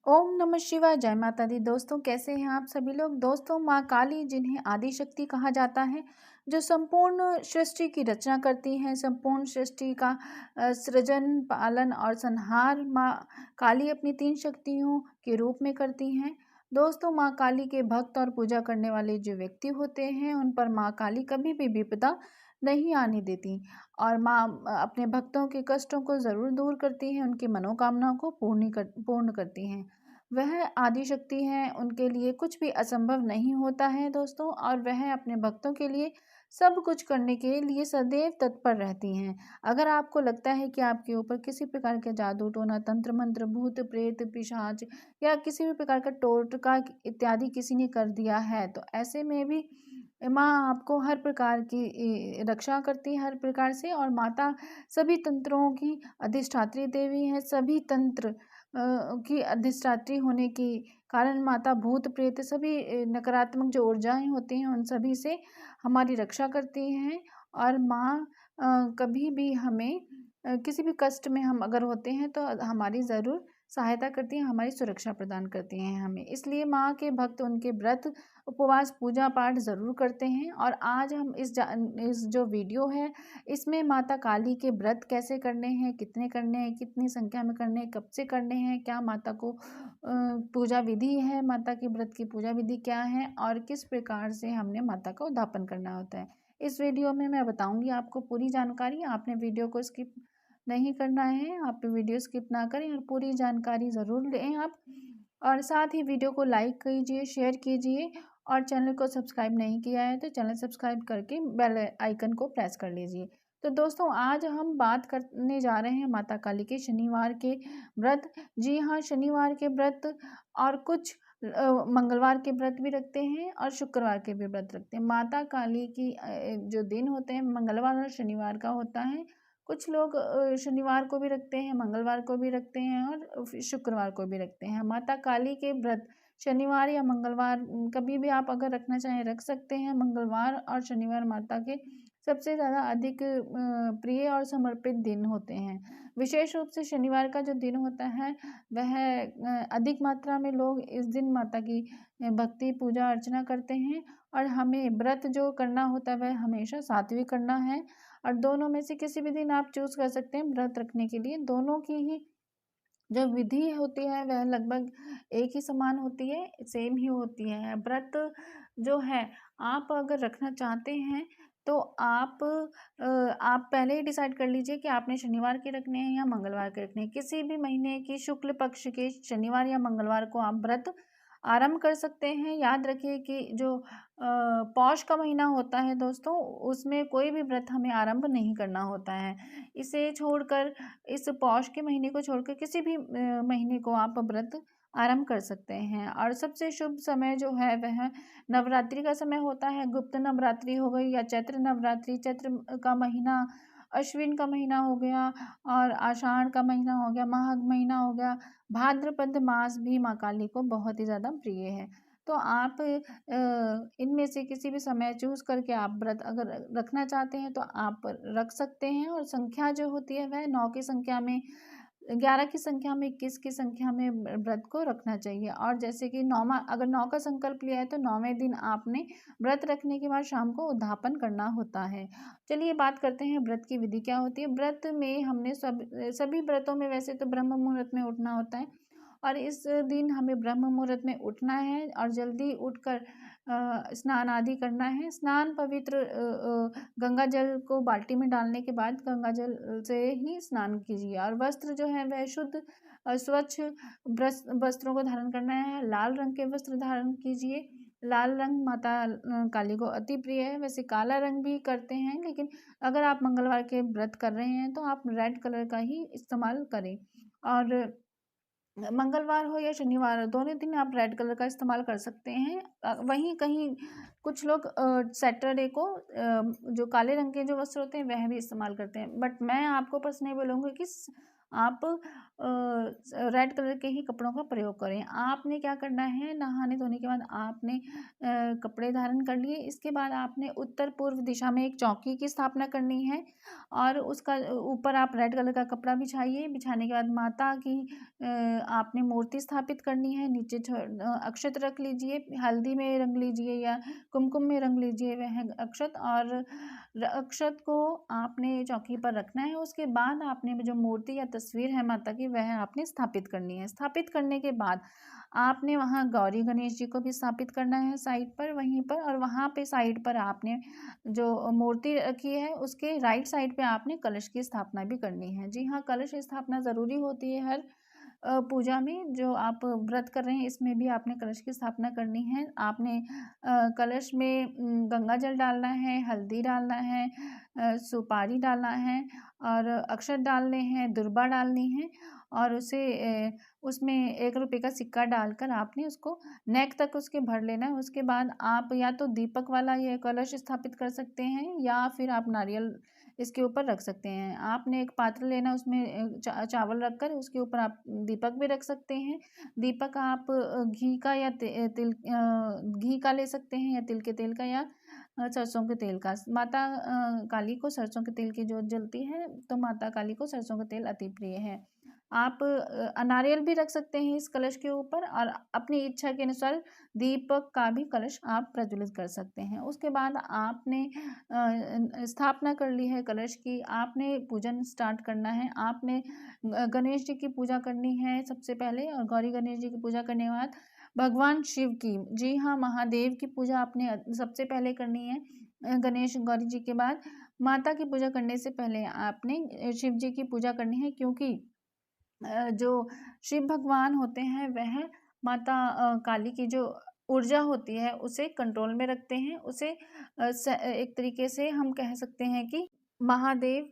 ओम नमः शिवाय। जय माता दी। दोस्तों, कैसे हैं आप सभी लोग। दोस्तों, माँ काली, जिन्हें आदि शक्ति कहा जाता है, जो संपूर्ण सृष्टि की रचना करती हैं, संपूर्ण सृष्टि का सृजन, पालन और संहार माँ काली अपनी 3 शक्तियों के रूप में करती हैं। दोस्तों, माँ काली के भक्त और पूजा करने वाले जो व्यक्ति होते हैं, उन पर माँ काली कभी भी विपदा नहीं आने देती और माँ अपने भक्तों के कष्टों को ज़रूर दूर करती हैं, उनकी मनोकामनाओं को पूर्ण करती हैं। वह आदिशक्ति हैं, उनके लिए कुछ भी असंभव नहीं होता है दोस्तों, और वह अपने भक्तों के लिए सब कुछ करने के लिए सदैव तत्पर रहती हैं। अगर आपको लगता है कि आपके ऊपर किसी प्रकार के जादू टोना, तंत्र मंत्र, भूत प्रेत, पिशाच या किसी भी प्रकार का टोटका इत्यादि किसी ने कर दिया है, तो ऐसे में भी माँ आपको हर प्रकार की रक्षा करती है, हर प्रकार से। और माता सभी तंत्रों की अधिष्ठात्री देवी है। सभी तंत्र की अधिष्ठात्री होने के कारण माता भूत प्रेत सभी नकारात्मक जो ऊर्जाएं होती हैं, उन सभी से हमारी रक्षा करती हैं। और माँ कभी भी हमें किसी भी कष्ट में हम अगर होते हैं तो हमारी ज़रूर सहायता करती हैं, हमारी सुरक्षा प्रदान करती हैं हमें। इसलिए माँ के भक्त उनके व्रत, उपवास, पूजा पाठ ज़रूर करते हैं। और आज हम इस जो वीडियो है, इसमें माता काली के व्रत कैसे करने हैं, कितने करने हैं, कितनी संख्या में करने हैं, कब से करने हैं, क्या माता को पूजा विधि है, माता के व्रत की पूजा विधि क्या है और किस प्रकार से हमने माता का उद्धापन करना होता है, इस वीडियो में मैं बताऊंगी आपको पूरी जानकारी। आपने वीडियो को स्किप नहीं करना है, आप वीडियो स्किप ना करें और पूरी जानकारी ज़रूर लें आप। और साथ ही वीडियो को लाइक कीजिए, शेयर कीजिए, और चैनल को सब्सक्राइब नहीं किया है तो चैनल सब्सक्राइब करके बेल आइकन को प्रेस कर लीजिए। तो दोस्तों, आज हम बात करने जा रहे हैं माता काली के शनिवार के व्रत। जी हाँ, शनिवार के व्रत, और कुछ मंगलवार के व्रत भी रखते हैं और शुक्रवार के भी व्रत रखते हैं। माता काली की जो दिन होते हैं, मंगलवार और शनिवार का होता है। कुछ लोग शनिवार को भी रखते हैं, मंगलवार को भी रखते हैं और फिर शुक्रवार को भी रखते हैं। माता काली के व्रत शनिवार या मंगलवार कभी भी आप अगर रखना चाहें रख सकते हैं। मंगलवार और शनिवार माता के सबसे ज़्यादा अधिक प्रिय और समर्पित दिन होते हैं। विशेष रूप से शनिवार का जो दिन होता है, वह अधिक मात्रा में लोग इस दिन माता की भक्ति, पूजा अर्चना करते हैं। और हमें व्रत जो करना होता है, वह हमेशा सात्विक करना है। और दोनों में से किसी भी दिन आप चूज़ कर सकते हैं व्रत रखने के लिए। दोनों की ही जो विधि होती है वह लगभग एक ही समान होती है, सेम ही होती है। व्रत जो है, आप अगर रखना चाहते हैं तो आप पहले ही डिसाइड कर लीजिए कि आपने शनिवार के रखने हैं या मंगलवार के रखने हैं। किसी भी महीने की शुक्ल पक्ष के शनिवार या मंगलवार को आप व्रत आरंभ कर सकते हैं। याद रखिए कि जो पौष का महीना होता है दोस्तों, उसमें कोई भी व्रत हमें आरंभ नहीं करना होता है। इसे छोड़कर, इस पौष के महीने को छोड़कर किसी भी महीने को आप व्रत आरंभ कर सकते हैं। और सबसे शुभ समय जो है वह नवरात्रि का समय होता है। गुप्त नवरात्रि हो गई या चैत्र नवरात्रि, चैत्र का महीना, अश्विन का महीना हो गया, और आषाढ़ का महीना हो गया, माघ महीना हो गया, भाद्रपद मास भी माँ काली को बहुत ही ज़्यादा प्रिय है। तो आप इनमें से किसी भी समय चूज़ करके आप व्रत अगर रखना चाहते हैं तो आप रख सकते हैं। और संख्या जो होती है वह 9 की संख्या में, 11 की संख्या में, 21 की संख्या में व्रत को रखना चाहिए। और जैसे कि नौवा, अगर 9 का संकल्प लिया है तो 9वें दिन आपने व्रत रखने के बाद शाम को उद्यापन करना होता है। चलिए बात करते हैं व्रत की विधि क्या होती है। व्रत में हमने सभी व्रतों में वैसे तो ब्रह्म मुहूर्त में उठना होता है, और इस दिन हमें ब्रह्म मुहूर्त में उठना है और जल्दी उठकर स्नान आदि करना है। स्नान पवित्र गंगा जल को बाल्टी में डालने के बाद गंगा जल से ही स्नान कीजिए। और वस्त्र जो है वह शुद्ध स्वच्छ वस्त्रों को धारण करना है। लाल रंग के वस्त्र धारण कीजिए। लाल रंग माता काली को अति प्रिय है। वैसे काला रंग भी करते हैं, लेकिन अगर आप मंगलवार के व्रत कर रहे हैं तो आप रेड कलर का ही इस्तेमाल करें। और मंगलवार हो या शनिवार हो, दोनों दिन आप रेड कलर का इस्तेमाल कर सकते हैं। वहीं कहीं कुछ लोग सैटरडे को जो काले रंग के जो वस्त्र होते हैं वह भी इस्तेमाल करते हैं, बट मैं आपको बस नहीं बोलूँगी कि आप रेड कलर के ही कपड़ों का प्रयोग करें। आपने क्या करना है, नहाने धोने के बाद आपने कपड़े धारण कर लिए। इसके बाद आपने उत्तर पूर्व दिशा में एक चौकी की स्थापना करनी है और उसका ऊपर आप रेड कलर का कपड़ा बिछाइए। बिछाने के बाद माता की आपने मूर्ति स्थापित करनी है। नीचे अक्षत रख लीजिए, हल्दी में रंग लीजिए या कुमकुम में रंग लीजिए वह अक्षत, और अक्षत को आपने चौकी पर रखना है। उसके बाद आपने जो मूर्ति या तस्वीर है माता की वह आपने स्थापित करनी है। स्थापित करने के बाद आपने वहाँ गौरी गणेश जी को भी स्थापित करना है साइड पर, वहीं पर, और वहाँ पे साइड पर आपने जो मूर्ति रखी है उसके राइट साइड पे आपने कलश की स्थापना भी करनी है। जी हाँ, कलश स्थापना ज़रूरी होती है हर पूजा में। जो आप व्रत कर रहे हैं इसमें भी आपने कलश की स्थापना करनी है। आपने कलश में गंगा जल डालना है, हल्दी डालना है, सुपारी डालना है और अक्षत डालने हैं, दुर्बा डालनी है और उसमें 1 रुपये का सिक्का डालकर आपने उसको नेक तक उसके भर लेना है। उसके बाद आप या तो दीपक वाला ये कलश स्थापित कर सकते हैं या फिर आप नारियल इसके ऊपर रख सकते हैं। आपने एक पात्र लेना, उसमें चावल रखकर उसके ऊपर आप दीपक भी रख सकते हैं। दीपक आप घी का या घी का ले सकते हैं या तिल के तेल का या सरसों के तेल का। माता काली को सरसों के तेल की जोत जलती है, तो माता काली को सरसों का तेल अति प्रिय है। आप नारियल भी रख सकते हैं इस कलश के ऊपर और अपनी इच्छा के अनुसार दीपक का भी कलश आप प्रज्वलित कर सकते हैं। उसके बाद आपने स्थापना कर ली है कलश की, आपने पूजन स्टार्ट करना है। आपने गणेश जी की पूजा करनी है सबसे पहले, और गौरी गणेश जी की पूजा करने के बाद भगवान शिव की, जी हाँ, महादेव की पूजा आपने सबसे पहले करनी है। गणेश गौरी जी के बाद माता की पूजा करने से पहले आपने शिव जी की पूजा करनी है, क्योंकि जो शिव भगवान होते हैं वह माता काली की जो ऊर्जा होती है उसे कंट्रोल में रखते हैं। उसे एक तरीके से हम कह सकते हैं कि महादेव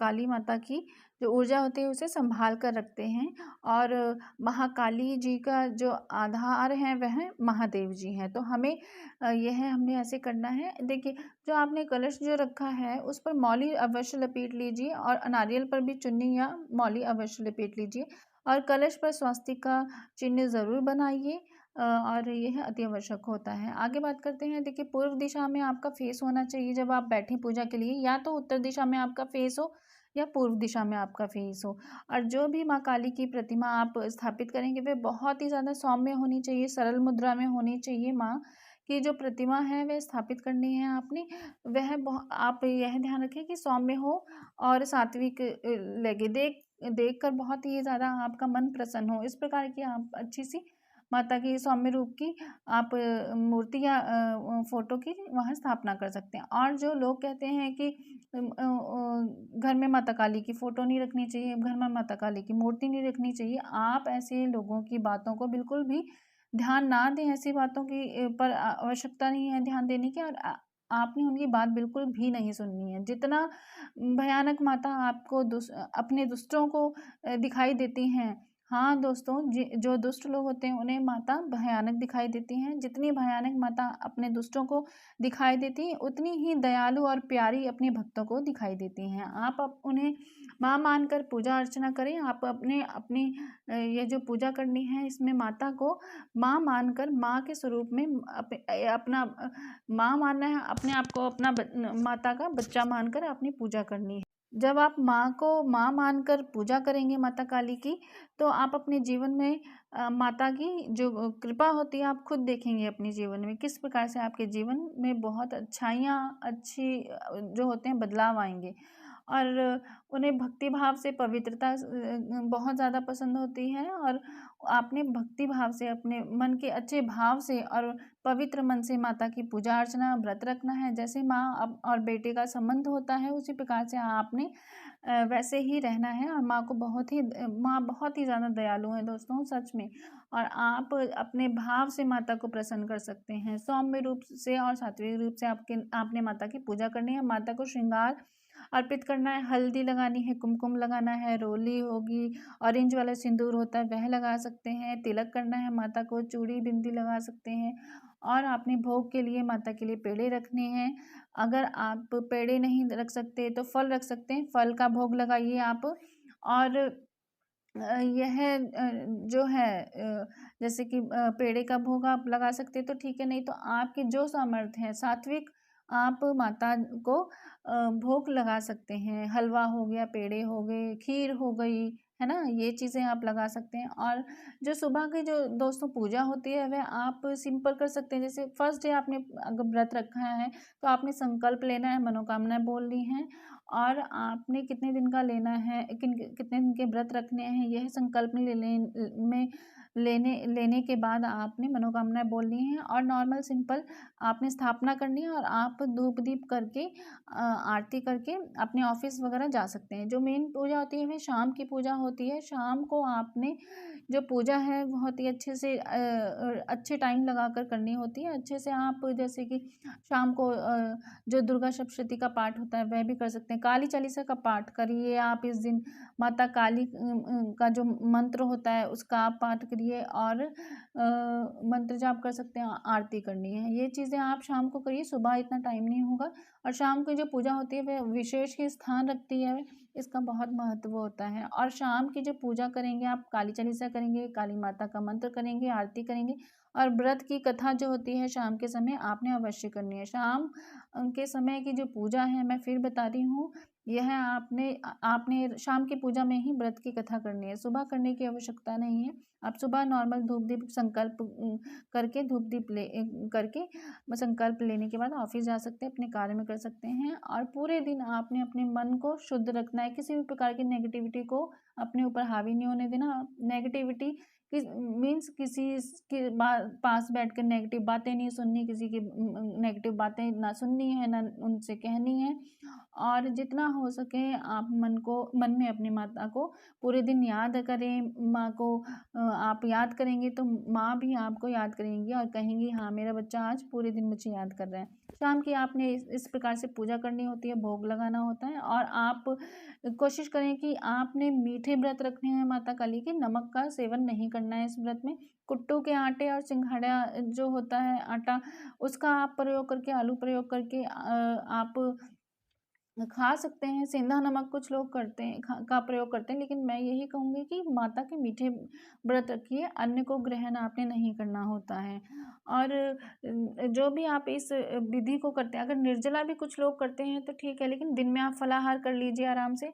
काली माता की जो ऊर्जा होती है उसे संभाल कर रखते हैं, और महाकाली जी का जो आधार है वह महादेव जी हैं। तो हमें हमने ऐसे करना है। देखिए, जो आपने कलश जो रखा है उस पर मौली अवश्य लपेट लीजिए और नारियल पर भी चुन्नी या मौली अवश्य लपेट लीजिए और कलश पर स्वास्तिक का चिन्ह ज़रूर बनाइए, और यह अति आवश्यक होता है। आगे बात करते हैं। देखिए, पूर्व दिशा में आपका फेस होना चाहिए जब आप बैठें पूजा के लिए, या तो उत्तर दिशा में आपका फेस हो या पूर्व दिशा में आपका फेस हो। और जो भी माँ काली की प्रतिमा आप स्थापित करेंगे वह बहुत ही ज़्यादा सौम्य होनी चाहिए, सरल मुद्रा में होनी चाहिए। माँ की जो प्रतिमा है वह स्थापित करनी है आपने, आप यह ध्यान रखें कि सौम्य हो और सात्विक लगे, देख कर बहुत ही ज़्यादा आपका मन प्रसन्न हो। इस प्रकार की आप अच्छी सी माता की सौम्य रूप की आप मूर्ति या फोटो की वहाँ स्थापना कर सकते हैं। और जो लोग कहते हैं कि घर में माता काली की फोटो नहीं रखनी चाहिए, घर में माता काली की मूर्ति नहीं रखनी चाहिए, आप ऐसे लोगों की बातों को बिल्कुल भी ध्यान ना दें। ऐसी बातों की पर आवश्यकता नहीं है ध्यान देने की, और आपने उनकी बात बिल्कुल भी नहीं सुननी है। जितना भयानक माता आपको अपने दुष्टों को दिखाई देती हैं, हाँ दोस्तों, जो दुष्ट लोग होते हैं उन्हें माता भयानक दिखाई देती हैं। जितनी भयानक माता अपने दुष्टों को दिखाई देती हैं उतनी ही दयालु और प्यारी अपने भक्तों को दिखाई देती हैं। आप उन्हें माँ मानकर पूजा अर्चना करें। आप अपनी ये जो पूजा करनी है इसमें माता को माँ मानकर, माँ के स्वरूप में अपना माँ मानना है, अपने आप को अपना माता का बच्चा मानकर अपनी पूजा करनी है। जब आप माँ को माँ मानकर पूजा करेंगे माता काली की, तो आप अपने जीवन में माता की जो कृपा होती है आप खुद देखेंगे अपने जीवन में किस प्रकार से आपके जीवन में बहुत अच्छी जो होते हैं बदलाव आएंगे। और उन्हें भक्ति भाव से पवित्रता बहुत ज़्यादा पसंद होती है, और आपने भक्ति भाव से अपने मन के अच्छे भाव से और पवित्र मन से माता की पूजा अर्चना व्रत रखना है। जैसे माँ और बेटे का संबंध होता है उसी प्रकार से आपने वैसे ही रहना है। और माँ बहुत ही ज़्यादा दयालु है दोस्तों, सच में। और आप अपने भाव से माता को प्रसन्न कर सकते हैं। सौम्य रूप से और सात्विक रूप से आपने माता की पूजा करनी है। माता को श्रृंगार अर्पित करना है, हल्दी लगानी है, कुमकुम लगाना है, रोली होगी, ऑरेंज वाला सिंदूर होता है वह लगा सकते हैं, तिलक करना है माता को, चूड़ी बिंदी लगा सकते हैं। और आपने भोग के लिए माता के लिए पेड़े रखने हैं। अगर आप पेड़े नहीं रख सकते तो फल रख सकते हैं, फल का भोग लगाइए आप। और यह जो है जैसे कि पेड़े का भोग आप लगा सकते हैं तो ठीक है, नहीं तो आपके जो सामर्थ्य है सात्विक आप माता को भोग लगा सकते हैं। हलवा हो गया, पेड़े हो गए, खीर हो गई, है ना, ये चीज़ें आप लगा सकते हैं। और जो सुबह की जो दोस्तों पूजा होती है वह आप सिंपल कर सकते हैं। जैसे फर्स्ट डे आपने अगर व्रत रखा है तो आपने संकल्प लेना है, मनोकामनाएं बोलनी है, और आपने कितने दिन का लेना है, कितने दिन के व्रत रखने हैं, यह संकल्प लेने के बाद आपने मनोकामनाएं बोलनी है। और नॉर्मल सिंपल आपने स्थापना करनी है और आप धूप दीप करके आरती करके अपने ऑफिस वगैरह जा सकते हैं। जो मेन पूजा होती है वह शाम की पूजा होती है। शाम को आपने जो पूजा है बहुत ही अच्छे से अच्छे टाइम लगा कर करनी होती है। अच्छे से आप जैसे कि शाम को जो दुर्गा सप्तशती का पाठ होता है वह भी कर सकते हैं। काली चालीसा का पाठ करिए आप इस दिन। माता काली का जो मंत्र होता है उसका आप पाठ करिए और मंत्र जाप कर सकते हैं, आरती करनी है। ये चीज़ें आप शाम को करिए, सुबह इतना टाइम नहीं होगा। और शाम की जो पूजा होती है वह विशेष ही स्थान रखती है, इसका बहुत महत्व होता है। और शाम की जो पूजा करेंगे आप, काली चालीसा करेंगे, काली माता का मंत्र करेंगे, आरती करेंगे, और व्रत की कथा जो होती है शाम के समय आपने अवश्य करनी है। शाम के समय की जो पूजा है मैं फिर बता रही हूँ, यह आपने शाम की पूजा में ही व्रत की कथा करनी है, सुबह करने की आवश्यकता नहीं है। आप सुबह नॉर्मल धूप दीप संकल्प करके धूप दीप करके संकल्प लेने के बाद ऑफिस जा सकते हैं, अपने कार्य में कर सकते हैं। और पूरे दिन आपने अपने मन को शुद्ध रखना है, किसी भी प्रकार की नेगेटिविटी को अपने ऊपर हावी नहीं होने देना। नेगेटिविटी मीन्स किसी के पास बैठकर नेगेटिव बातें नहीं सुननी, किसी की नेगेटिव बातें ना सुननी है, ना उनसे कहनी है। और जितना हो सके आप मन में अपनी माता को पूरे दिन याद करें। माँ को आप याद करेंगे तो माँ भी आपको याद करेंगी और कहेंगी हाँ मेरा बच्चा आज पूरे दिन मुझे याद कर रहा है। शाम की आपने इस प्रकार से पूजा करनी होती है, भोग लगाना होता है। और आप कोशिश करें कि आपने मीठे व्रत रखने हैं माता काली के, नमक का सेवन नहीं करना है इस व्रत में। कुट्टू के आटे और सिंघाड़ा जो होता है आटा, उसका आप प्रयोग करके, आलू प्रयोग करके आप खा सकते हैं। सेंधा नमक कुछ लोग करते हैं का प्रयोग करते हैं, लेकिन मैं यही कहूँगी कि माता के मीठे व्रत रखिए, अन्न को ग्रहण आपने नहीं करना होता है। और जो भी आप इस विधि को करते हैं, अगर निर्जला भी कुछ लोग करते हैं तो ठीक है, लेकिन दिन में आप फलाहार कर लीजिए आराम से।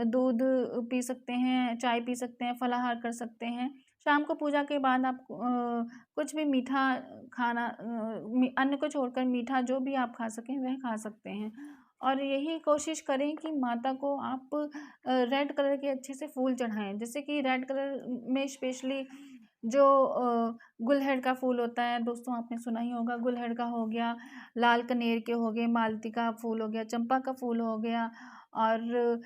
दूध पी सकते हैं, चाय पी सकते हैं, फलाहार कर सकते हैं। शाम को पूजा के बाद आप कुछ भी मीठा खाना, अन्न को छोड़कर मीठा जो भी आप खा सकें वह खा सकते हैं। और यही कोशिश करें कि माता को आप रेड कलर के अच्छे से फूल चढ़ाएं। जैसे कि रेड कलर में स्पेशली जो गुलहड़ का फूल होता है दोस्तों, आपने सुना ही होगा। गुलहड़ का हो गया, लाल कनेर के हो गए, मालती का फूल हो गया, चंपा का फूल हो गया, और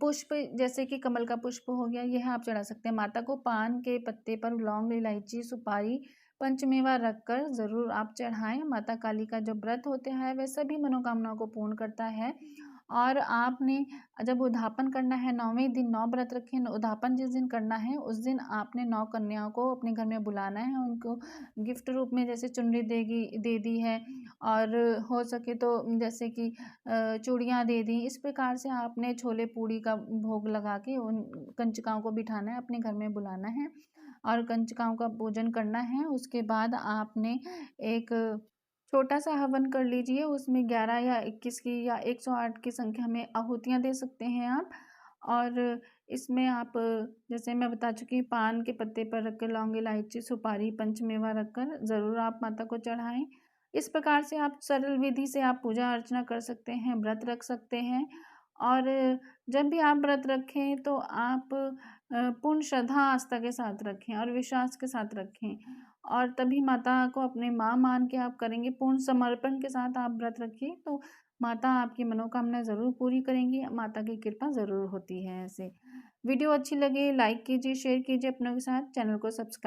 पुष्प जैसे कि कमल का पुष्प हो गया, यह आप चढ़ा सकते हैं। माता को पान के पत्ते पर लौंग, इलायची, सुपारी, पंचमेवा रखकर ज़रूर आप चढ़ाएं। माता काली का जो व्रत होता है वह सभी मनोकामनाओं को पूर्ण करता है। और आपने जब उद्यापन करना है, 9वें दिन 9 व्रत रखें, उद्यापन जिस दिन करना है उस दिन आपने 9 कन्याओं को अपने घर में बुलाना है। उनको गिफ्ट रूप में जैसे चुनरी दे दी है, और हो सके तो जैसे कि चूड़ियाँ दे दी। इस प्रकार से आपने छोले पूड़ी का भोग लगा के उन कंजकाओं को बिठाना है, अपने घर में बुलाना है और कंजकाओं का पूजन करना है। उसके बाद आपने एक छोटा सा हवन कर लीजिए, उसमें 11 या 21 की या 108 की संख्या में आहुतियाँ दे सकते हैं आप। और इसमें आप जैसे मैं बता चुकी हूँ, पान के पत्ते पर रखकर लौंग, इलायची, सुपारी, पंचमेवा रखकर ज़रूर आप माता को चढ़ाएं। इस प्रकार से आप सरल विधि से आप पूजा अर्चना कर सकते हैं, व्रत रख सकते हैं। और जब भी आप व्रत रखें तो आप पूर्ण श्रद्धा आस्था के साथ रखें और विश्वास के साथ रखें, और तभी माता को अपने माँ मान के आप करेंगे। पूर्ण समर्पण के साथ आप व्रत रखिए तो माता आपकी मनोकामना ज़रूर पूरी करेंगी, माता की कृपा ज़रूर होती है। ऐसे वीडियो अच्छी लगे लाइक कीजिए, शेयर कीजिए अपनों के साथ, चैनल को सब्सक्राइब